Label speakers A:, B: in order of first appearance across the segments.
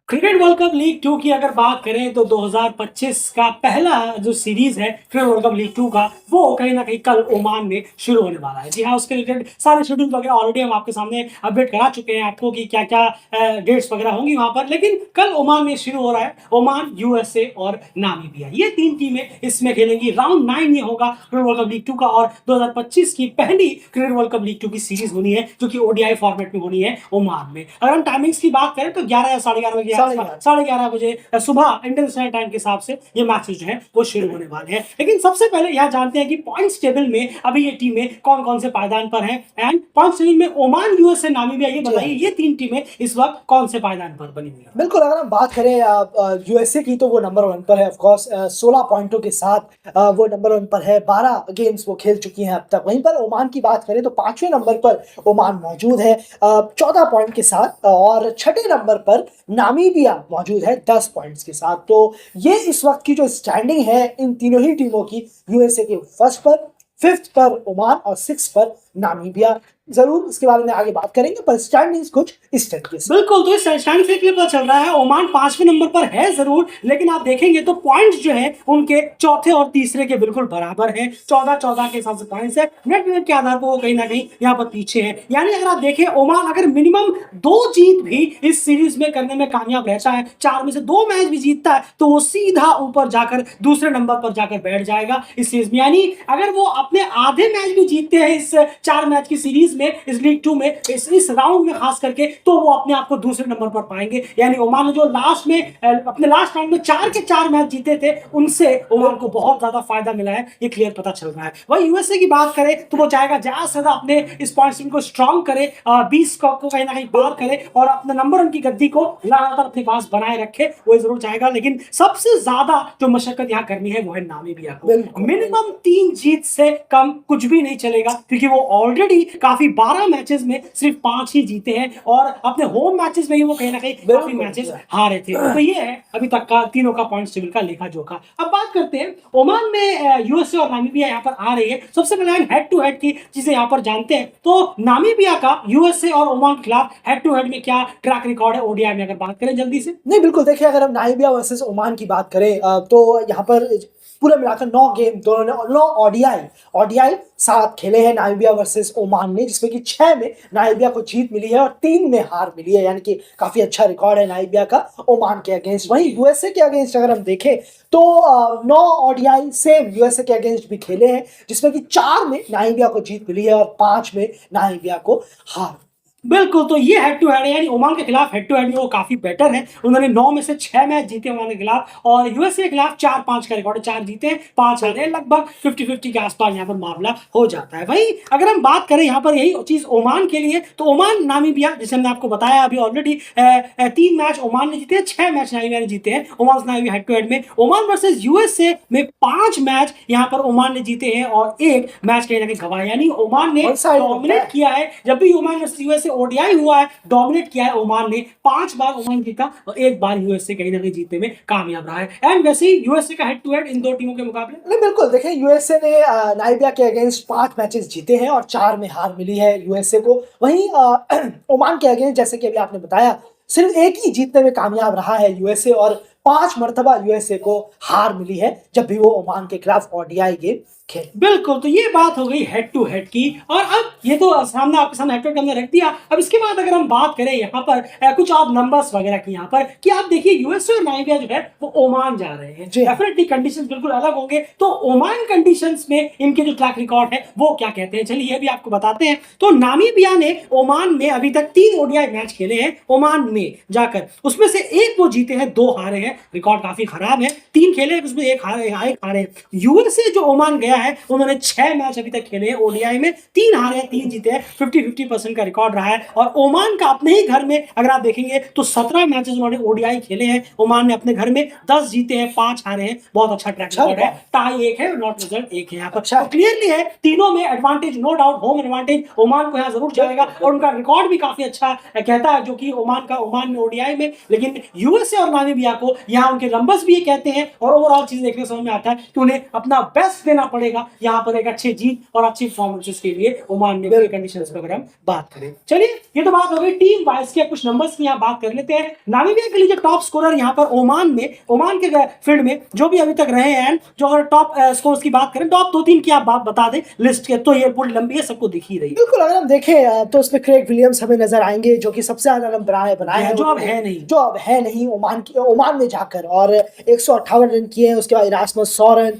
A: Cricket world cup league 2 की अगर बात करें तो 2025 का पहला जो सीरीज है क्रिकेट वर्ल्ड कप लीग 2 का, वो कहीं ना कहीं कल ओमान में शुरू होने वाला है। जी हाँ, उसके रिलेटेड सारे शेड्यूल वगैरह ऑलरेडी हम आपके सामने अपडेट करा चुके हैं आपको कि क्या क्या डेट्स वगैरह होंगी वहां पर। लेकिन कल ओमान में शुरू हो रहा है। ओमान, यूएसए और नामीबिया, ये तीन टीमें इसमें खेलेंगी। राउंड 9 ये होगा क्रिकेट वर्ल्ड कप लीग 2 का, और 2025 की पहली क्रिकेट वर्ल्ड कप लीग 2 की सीरीज होनी है जो कि ओडीआई फॉर्मेट में होनी है ओमान में। अगर हम टाइमिंग्स की बात करें तो 11 या 11:30 बजे, 11:30 बजे सुबह इंडियन स्टैंडर्ड टाइम के हिसाब से ये मैचेस जो है वो शुरू होने वाले हैं। लेकिन सबसे पहले यहाँ जानते हैं कि पॉइंट्स टेबल में अभी ये टीमें कौन कौन से पायदान पर हैं। एंड पॉइंट्स टेबल में ओमान, यूएसए, नामीबिया, ये बताइए ये तीन टीमें इस वक्त कौन से पायदान पर बनी हुई हैं?
B: बिल्कुल, अगर हम बात करें यूएसए की तो वो नंबर 1 पर है। ऑफ कोर्स 16 पॉइंटों के साथ वो नंबर 1 पर है। 12 गेम्स वो खेल चुकी हैं अब तक। वहीं पर ओमान की बात करें तो 5वें नंबर पर ओमान मौजूद है 14 पॉइंट के साथ, और 6ठे नंबर पर नामीबिया मौजूद है 10 पॉइंट्स के साथ। तो ये इस वक्त की जो स्टैंडिंग है इन तीनों ही टीमों की, यूएसए के फर्स्ट पर, 5th पर ओमान और 6th पर नामीबिया। जरूर इसके बारे में आगे बात करेंगे, पर स्टैंडिंग्स कुछ इस तरीके से।
A: बिल्कुल, तो इस स्टैंड से पता चल रहा है ओमान 5वें नंबर पर है जरूर, लेकिन आप देखेंगे तो पॉइंट्स जो है उनके चौथे और तीसरे के बिल्कुल बराबर हैं। 14-14 के हिसाब से पॉइंट्स है। नेट विनर के आधार पर वो कहीं ना कहीं यहाँ पर पीछे है। यानी अगर आप देखें, ओमान अगर मिनिमम 2 जीत भी इस सीरीज में करने में कामयाब रहता है, 4 में से 2 मैच भी जीतता है, तो वो सीधा ऊपर जाकर दूसरे नंबर पर जाकर बैठ जाएगा इस सीरीज में। यानी अगर वो अपने आधे मैच भी जीतते हैं इस 4 मैच की सीरीज में, इस लीग 2 में, इस राउंड में खास करके, तो वो अपने आपको दूसरे नंबर पर पाएंगे। यानी ओमान ने जो लास्ट में अपने लास्ट राउंड में 4 के 4 मैच जीते थे, उनसे ओमान को बहुत ज्यादा फायदा मिला है, ये क्लियर पता चल रहा है। वही यूएसए की बात करें तो वो चाहेगा ज्यादा से ज्यादा अपने इस पॉइंट को स्ट्रॉन्ग करे, 20 को कहीं ना कहीं पार करे और अपने नंबर 1 की गद्दी को लगातार अपने पास बनाए रखे, वो जरूर चाहेगा। लेकिन सबसे ज्यादा जो मशक्कत यहाँ करनी है वो है नामीबिया को। मिनिमम 3 जीत से कम कुछ भी नहीं चलेगा, क्योंकि वो ऑलरेडी काफी 12 मैचेस में सिर्फ 5 ही जीते हैं, और अपने होम मैचेस में ही वो कहीं ना कहीं काफी मैचेस हारे थे। तो ये है अभी तक का तीनों का पॉइंट टेबल का लेखा जोखा। अब बात करते हैं ओमान में यूएसए और नामीबिया यहाँ पर आ रही है। सबसे पहले हम हेड टू हेड की चीजें यहाँ पर जानते हैं। तो नामीबिया का यूएसए और ओमान के खिलाफ हेड टू हेड में क्या ट्रैक रिकॉर्ड है ओडीआई में, अगर बात करें जल्दी से?
B: नहीं, बिल्कुल, देखिए, अगर हम नामीबिया वर्सेस ओमान की बात करें तो यहाँ पर पूरा मिलाकर 9 गेम, दोनों ने 9 ओडीआई साथ खेले हैं नामीबिया वर्सेस ओमान ने, जिसमें कि 6 में नामीबिया को जीत मिली है और 3 में हार मिली है। यानी कि काफी अच्छा रिकॉर्ड है नामीबिया का ओमान के अगेंस्ट। वहीं यूएसए के अगेंस्ट अगर हम देखें तो 9 ओडीआई सेम यूएसए के अगेंस्ट भी खेले हैं, जिसमें कि 4 में नामीबिया को जीत मिली है और 5 में नामीबिया को हार।
A: बिल्कुल, तो ये हेड टू हेड है। यानी ओमान के खिलाफ हेड टू हेड में वो काफी बेटर है। उन्होंने 9 में से 6 मैच जीते ओमान के खिलाफ, और यूएसए के खिलाफ 4-5 का रिकॉर्ड है। 4 जीते हैं, 5 हारे, लगभग 50-50 के आसपास यहाँ पर मामला हो जाता है। वहीं अगर हम बात करें यहाँ पर यही चीज ओमान के लिए, तो ओमान नामीबिया, जैसे हमने आपको बताया अभी ऑलरेडी, 3 मैच ओमान ने जीते हैं, 6 मैच नामीबिया ने जीते हैं। Oman Namibia head to head में ओमान वर्सेस यूएसए में 5 मैच यहाँ पर ओमान ने जीते हैं और 1 मैच कहीं ना कहीं गंवाया। यानी ओमान ने डोमिनेट किया है। जब भी ओमान वर्सेस यूएसए ओडीआई हुआ है, डोमिनेट किया है ओमान ने। 5 बार ओमान जीता और 1 बार यूएसए कहीं ना कहीं जीतने में कामयाब रहा है। एंड वैसे ही यूएसए का हेड टू हेड इन दो टीमों के मुकाबले,
B: नहीं, बिल्कुल, देखिए, यूएसए ने नामीबिया के अगेंस्ट 5 मैचेस जीते हैं और 4 में हार मिली है यूएसए को। वहीं ओमान के अगेंस्ट, जैसे कि अभी आपने बताया, सिर्फ 1 ही जीतने में कामयाब रहा है यूएसए, और 5 मरतबा यूएसए को हार मिली है जब भी वो ओमान के खिलाफ ओडीआई गेम खेले।
A: बिल्कुल, तो ये बात हो गई हेड टू हेड की। और अब ये तो सामने आपके सामने हेड टू हेड हमने रख दिया। अब इसके बाद अगर हम बात करें यहाँ पर कुछ आप नंबर्स वगैरह की, यहाँ पर कि आप देखिए यूएसए और नामीबिया जो है वो ओमान जा रहे हैं। डेफिनेटली कंडीशंस बिल्कुल अलग होंगे। तो ओमान कंडीशंस में इनके जो ट्रैक रिकॉर्ड है वो क्या कहते हैं, चलिए ये भी आपको बताते हैं। तो नामीबिया ने ओमान में अभी तक 3 ओडीआई मैच खेले हैं ओमान में जाकर, उसमें से 1 वो जीते हैं, 2 हारे हैं। रिकॉर्ड काफी खराब है। 3 खेले उसमें 1 हारे। यूएसए जो ओमान गया है, उन्होंने 6 मैच अभी तक खेले हैं ओडीआई में, 3 हारे, 3 जीते हैं। 50-50% का रिकॉर्ड रहा है। और ओमान का अपने ही घर में अगर आप देखेंगे तो 17 मैचेस उन्होंने ओडीआई खेले हैं ओमान ने अपने घर में, 10 जीते हैं, 5 हारे हैं। बहुत अच्छा ट्रैक रिकॉर्ड है। टाई 1 है, नॉट रिजल्ट 1 है यहाँ पर। तो क्लियरली है, तीनों में advantage, no doubt home advantage Oman को यहाँ जरूर जाएगा, और उनका रिकॉर्ड भी काफी अच्छा कहता है जो कि ओमान में ओडीआई में। लेकिन यूएसए और नामीबिया को यहाँ उनके नंबर्स भी ये कहते हैं, और ओवरऑल चीज देखने समझ में आता है कि उन्हें अपना बेस्ट देना पड़ेगा पड़ेगा यहाँ पर एक अच्छे जीत और अच्छी परफॉर्मेंसेस के लिए ओमान में कंडीशंस पर अगर हम बात करें। चलिए ये तो बात हो गई टीम वाइज के कुछ नंबर्स की यहाँ बात कर लेते हैं। नामीबिया के लिए जो टॉप स्कोरर यहाँ पर ओमान के फील्ड में जो भी अभी तक रहे हैं, जो अगर टॉप स्कोर्स की बात करें, टॉप 2-3 की आप बात बता दें लिस्ट के, तो ये पूरी लंबी है, सबको दिख ही रही है।
B: बिल्कुल, अगर हम देखें तो उसमें क्रेग विलियम्स हमें नजर आएंगे जो कि सबसे ज्यादा रन बनाए हैं,
A: जो अब है नहीं
B: ओमान में जाकर, और 158 रन किए हैं। उसके बाद इरास्मस 100 रन,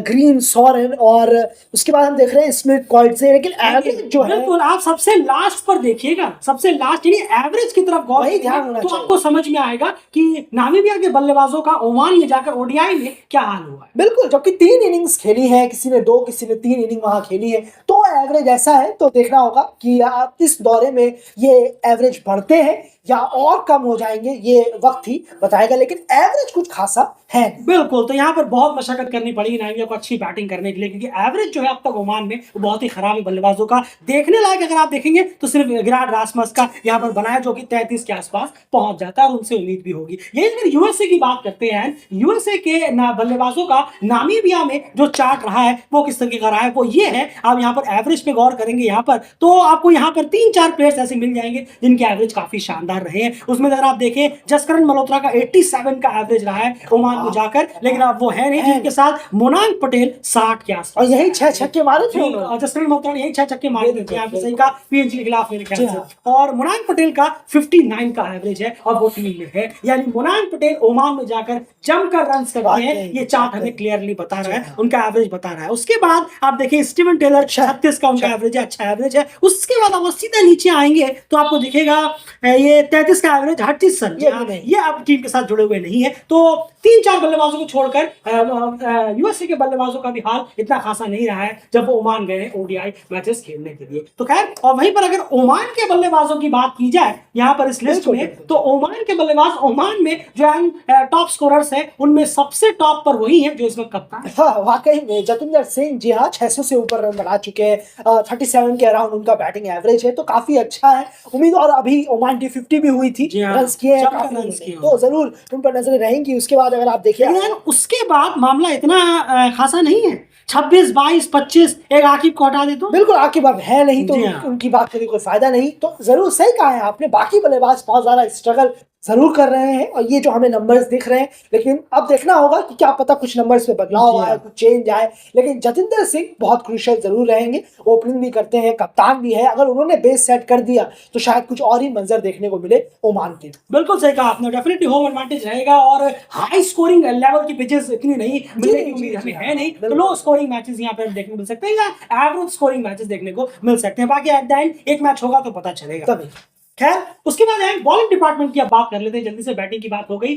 B: ग्रीन 100 रन, और उसके बाद हम देख रहे हैं स्मिथ क्वाइट से। लेकिन एवरेज जो है,
A: बिल्कुल आप सबसे लास्ट पर देखिएगा, सबसे लास्ट यानी एवरेज की तरफ गौर
B: ध्यान
A: तो आपको समझ में आएगा कि नामीबिया के बल्लेबाजों का ओमान में जाकर ओडीआई में क्या हाल हुआ है।
B: बिल्कुल, जबकि 3 इनिंग्स खेली है, किसी ने 2, किसी ने 3 इनिंग वहां खेली है, तो एवरेज ऐसा है। तो देखना होगा कि आप इस दौरे में ये एवरेज बढ़ते हैं या और कम हो जाएंगे, ये वक्त ही बताएगा, लेकिन एवरेज कुछ खासा है।
A: बिल्कुल, तो यहाँ पर बहुत मशक्कत करनी पड़ेगी नामीबिया को अच्छी बैटिंग करने के लिए, क्योंकि एवरेज जो है अब तक ओमान में वो बहुत ही खराब है बल्लेबाजों का। देखने लायक अगर आप देखेंगे तो सिर्फ विराट रासमस का यहाँ पर बनाया, जो कि 33 के आसपास पहुंच जाता है, और उनसे उम्मीद भी होगी। यही अगर यूएसए की बात करते हैं, यूएसए के बल्लेबाजों का नामीबिया में जो चार्ट रहा है वो किस तरीके का रहा है, वो ये है। आप यहाँ पर एवरेज पे गौर करेंगे यहाँ पर, तो आपको यहाँ पर 3-4 प्लेयर्स ऐसे मिल जाएंगे जिनके एवरेज काफी शानदार रहे हैं। उसमें अगर आप देखें, जसकरण मल्होत्रा का 87 का एवरेज रहा है ओमान में जाकर, लेकिन अब वो है नहीं, जिनके साथ मोनांग पटेल 60 के आसपास,
B: और यही 6 छक्के मारे थे।
A: जसकरण मल्होत्रा ने यही 6 छक्के मारे थे, यहाँ पे सही का पीएनजी के खिलाफ मेरे ख्याल से। और मोनांग पटेल का 59 का एवरेज है और वो टीम में है, यानी मोनांग पटेल ओमान में जाकर जमकर रन करते हैं, ये चार्ट हमें क्लियरली बता रहा है, उनका एवरेज बता रहा है। उसके बाद आप देखिए स्टीवन टेलर 36 का उनका एवरेज है, अच्छा एवरेज है। उसके बाद आप सीधा नीचे आएंगे तो आपको दिखेगा ये 33 का एवरेज हटचिसन, ये आप टीम के साथ जुड़े हुए नहीं है। तो 3-4 बल्लेबाजों को छोड़कर यूएसए के बल्लेबाजों का भी हाल इतना खासा नहीं रहा है जब वो ओमान गए ओडीआई मैचेस खेलने के लिए। तो खैर, और वहीं पर अगर ओमान के बल्लेबाजों की बात की जाए यहाँ पर इस लिस्ट में, तो ओमान के बल्लेबाज, ओमान में जो टॉप स्कोरर्स हैं उनमें सबसे टॉप पर वही है जो इस वक्त कप्तान है।
B: हाँ, वाकई में जतिंदर सिंह, जी हाँ, 600 से ऊपर रन बना चुके हैं, 37 के अराउंड उनका बैटिंग एवरेज है, तो काफी अच्छा है। उम्मीद, और अभी ओमान की 50 भी हुई थी, रन किए हैं, तो जरूर उन पर नजरें रहेंगी। उसके बाद अगर आप देखिए,
A: उसके बाद मामला इतना खासा नहीं है, 26, 22, 25, एक आकिब को हटा दे तो
B: बिल्कुल आकिब अब है नहीं, तो उनकी बात करने कोई फायदा नहीं। तो जरूर सही कहा है आपने, बाकी बल्लेबाज बहुत ज्यादा स्ट्रगल जरूर कर रहे हैं, और ये जो हमें नंबर्स दिख रहे हैं, लेकिन अब देखना होगा कि क्या पता कुछ नंबर्स में बदलाव आए, कुछ चेंज आए। लेकिन जतिंदर सिंह बहुत क्रूशियल जरूर रहेंगे, ओपनिंग भी करते हैं, कप्तान भी है। अगर उन्होंने बेस सेट कर दिया तो शायद कुछ और ही मंजर देखने को मिले ओमान के।
A: बिल्कुल सही कहा आपने, डेफिनेटली होम एडवांटेज रहेगा, और हाई स्कोरिंग लेवल की पिचेस इतनी नहीं मिलने की उम्मीद हमें है नहीं, तो लो स्कोरिंग मैचेस यहाँ पर देखने को मिल सकते हैं, या एवरेज स्कोरिंग मैचेस देखने को मिल सकते हैं। बाकी एट द एंड एक मैच होगा तो पता चलेगा तभी। खैर, उसके बाद बॉलिंग डिपार्टमेंट की अब बात कर लेते हैं, जल्दी से। बैटिंग की बात हो गई।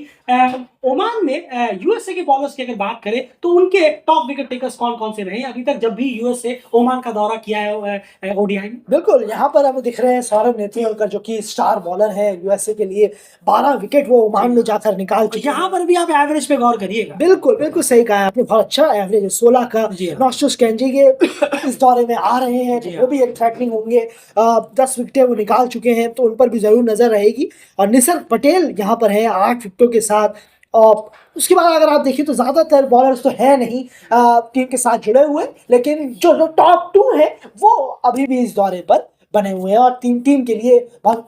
A: ओमान में यूएसए के बॉलर्स की अगर बात करें तो उनके टॉप विकेट टेकर्स कौन कौन से रहे अभी तक जब भी यूएसए ओमान का दौरा किया है ओडीआई में?
B: बिल्कुल, यहाँ पर हमें दिख रहे हैं सौरभ नेत्रियोलकर, जो कि स्टार बॉलर है यूएसए के लिए। 12 विकेट वो ओमान में जाकर निकाल चुके।
A: यहाँ पर भी आप एवरेज पे गौर करिएगा।
B: बिल्कुल बिल्कुल सही कहा है आपने, बहुत अच्छा एवरेज है 16 का। नॉस्टस कैंजी के इस दौरे में आ रहे हैं, वो भी एक थ्रेटनिंग होंगे। 10 विकेटें वो निकाल चुके हैं, तो उन पर भी जरूर नजर रहेगी। और निसर्ग पटेल यहाँ पर है 8 विकेटों के साथ। और उसके बाद अगर आप देखिए तो ज़्यादातर बॉलर्स तो है नहीं टीम के साथ जुड़े हुए, लेकिन जो टॉप 2 है वो अभी भी इस दौरे पर बने हुए हैं, और टीम के लिए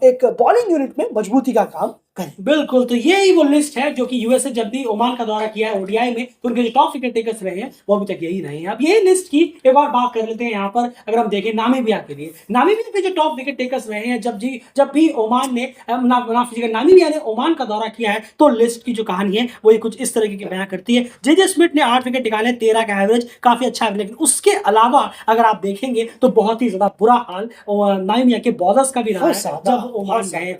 B: एक बॉलिंग यूनिट में मजबूती का काम करें।
A: बिल्कुल, तो यही वो लिस्ट है जो कि यूएसए जब भी ओमान का दौरा किया है ओडीआई में, तो उनके जो टॉप विकेट टेकर्स रहे हैं वो अभी तक यही रहे हैं। अब यही लिस्ट की एक और बात कर लेते हैं यहाँ पर। अगर हम देखें नामीबिया के लिए, नामीबिया के जो टॉप विकेट टेकर्स रहे हैं जब भी ओमान ने नामीबिया ने ओमान का दौरा किया है, तो लिस्ट की जो कहानी है वो कुछ इस तरह की बयां करती है। जेजे स्मिथ ने 8 विकेट निकाले, 13 का एवरेज, काफी अच्छा है। लेकिन उसके अलावा अगर आप देखेंगे तो बहुत ही ज्यादा बुरा हाल नामीबिया के बॉलर्स का भी रहा है जब ओमान गए।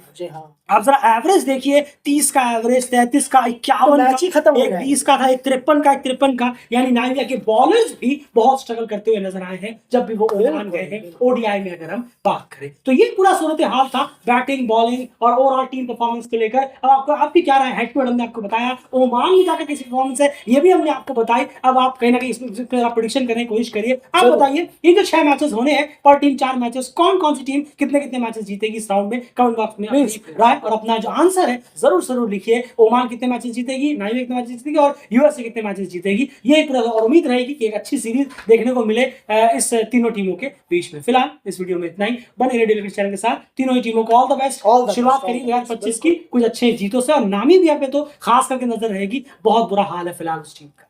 A: आप जरा एवरेज देखिए, 30 का एवरेज, 33 का, 51 का, एक 20 का था, एक 53 का, यानी नामीबिया के बॉलर्स भी बहुत स्ट्रगल करते हुए नजर आए हैं जब भी वो ओमान गए हैं ओडीआई में। अगर हम बात करें तो ये पूरा सूरत हाल था बैटिंग, बॉलिंग और ओवरऑल टीम परफॉर्मेंस को लेकर। अब आपको आपकी क्या राय है? हेड टू हेड हमने आपको बताया, ओमान में जाकर कैसी परफॉर्मेंस है ये भी हमने आपको बताई। अब आप कहीं ना कहीं इसमें आप प्रेडिक्शन करने की कोशिश करिए। आप बताइए, ये जो 6 मैचेस होने हैं पर टीम 4 मैचेस, कौन कौन सी टीम कितने मैचेस जीतेगी इस राउंड में? कमेंट बॉक्स में राय और अपना जो आंसर है जरूर जरूर लिखिए। ओमान कितने मैचेस जीतेगी, नाइजीरिया कितने मैचेस जीतेगी और यूएसए कितने मैचेस जीतेगी, ये पूरा, और उम्मीद रहेगी कि एक अच्छी सीरीज देखने को मिले इस तीनों टीमों के बीच में। फिलहाल इस वीडियो में इतना ही। बने रहिए डेली चैनल के साथ। तीनों ही टीमों को ऑल द बेस्ट। शुरुआत करी 2025 की कुछ अच्छे जीतों से, और नामीबिया पे तो खास करके नजर रहेगी, बहुत बुरा हाल है फिलहाल उस टीम का।